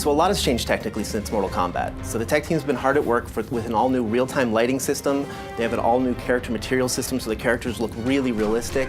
So a lot has changed technically since Mortal Kombat. So the tech team's been hard at work with an all-new real-time lighting system. They have an all-new character material system, so the characters look really realistic.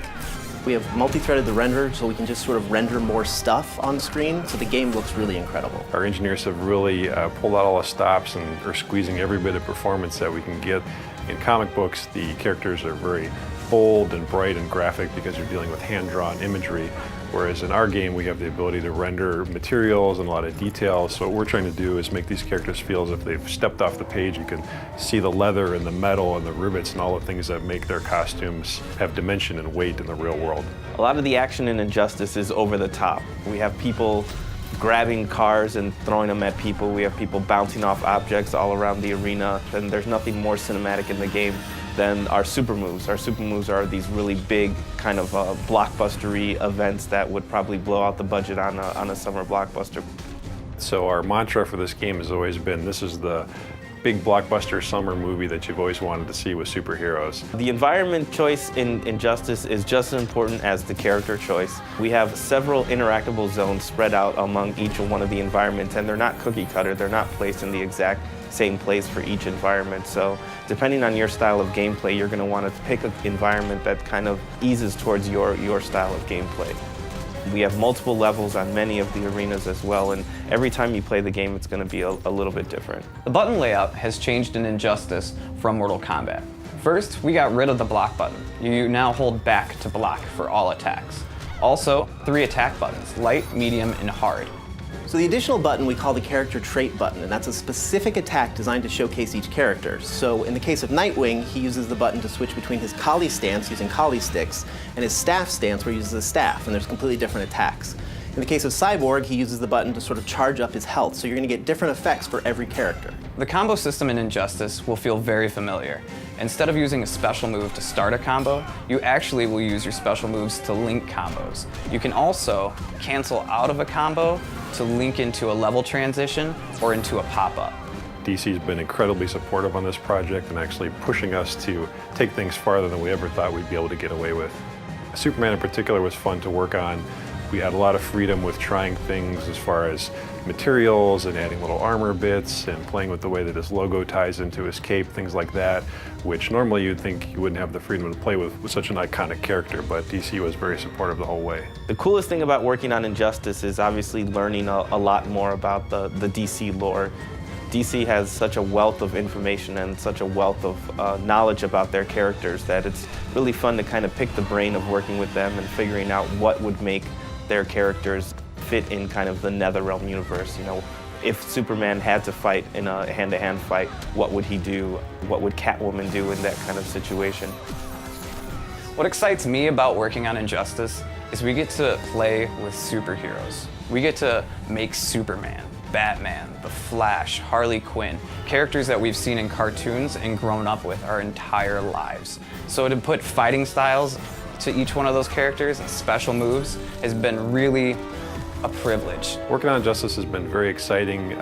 We have multi-threaded the renderer, so we can just sort of render more stuff on screen, so the game looks really incredible. Our engineers have really pulled out all the stops and are squeezing every bit of performance that we can get. In comic books, the characters are very bold and bright and graphic because you're dealing with hand-drawn imagery, whereas in our game we have the ability to render materials and a lot of details. So what we're trying to do is make these characters feel as if they've stepped off the page. You can see the leather and the metal and the rivets and all the things that make their costumes have dimension and weight in the real world. A lot of the action in Injustice is over the top. We have people grabbing cars and throwing them at people. We have people bouncing off objects all around the arena, and there's nothing more cinematic in the game than our super moves. Our super moves are these really big kind of blockbustery events that would probably blow out the budget on a summer blockbuster. So our mantra for this game has always been, this is the big blockbuster summer movie that you've always wanted to see with superheroes. The environment choice in Injustice is just as important as the character choice. We have several interactable zones spread out among each one of the environments, and they're not cookie cutter. They're not placed in the exact same place for each environment. So depending on your style of gameplay, you're going to want to pick an environment that kind of eases towards your style of gameplay. We have multiple levels on many of the arenas as well, and every time you play the game, it's going to be a little bit different. The button layout has changed in Injustice from Mortal Kombat. First, we got rid of the block button. You now hold back to block for all attacks. Also, 3 attack buttons, light, medium, and hard. So the additional button we call the character trait button, and that's a specific attack designed to showcase each character. So in the case of Nightwing, he uses the button to switch between his Kali stance using Kali sticks and his staff stance where he uses a staff, and there's completely different attacks. In the case of Cyborg, he uses the button to sort of charge up his health, so you're going to get different effects for every character. The combo system in Injustice will feel very familiar. Instead of using a special move to start a combo, you actually will use your special moves to link combos. You can also cancel out of a combo to link into a level transition or into a pop-up. DC's been incredibly supportive on this project and actually pushing us to take things farther than we ever thought we'd be able to get away with. Superman in particular was fun to work on. We had a lot of freedom with trying things as far as materials and adding little armor bits and playing with the way that his logo ties into his cape, things like that, which normally you'd think you wouldn't have the freedom to play with such an iconic character, but DC was very supportive the whole way. The coolest thing about working on Injustice is obviously learning a lot more about the DC lore. DC has such a wealth of information and such a wealth of knowledge about their characters that it's really fun to kind of pick the brain of working with them and figuring out what would make their characters fit in kind of the NetherRealm universe. You know, if Superman had to fight in a hand-to-hand fight, what would he do? What would Catwoman do in that kind of situation? What excites me about working on Injustice is we get to play with superheroes. We get to make Superman, Batman, The Flash, Harley Quinn, characters that we've seen in cartoons and grown up with our entire lives. So to put fighting styles to each one of those characters and special moves has been really a privilege. Working on Injustice has been very exciting.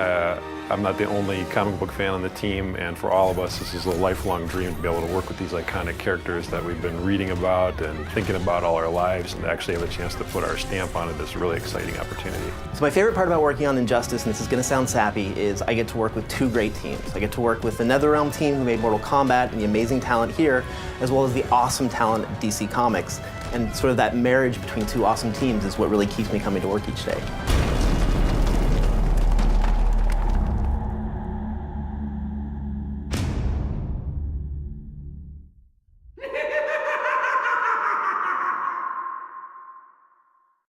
I'm not the only comic book fan on the team, and for all of us, this is a lifelong dream to be able to work with these iconic characters that we've been reading about and thinking about all our lives, and to actually have a chance to put our stamp on it is a really exciting opportunity. So my favorite part about working on Injustice, and this is going to sound sappy, is I get to work with 2 great teams. I get to work with the NetherRealm team who made Mortal Kombat and the amazing talent here, as well as the awesome talent at DC Comics. And sort of that marriage between 2 awesome teams is what really keeps me coming to work each day.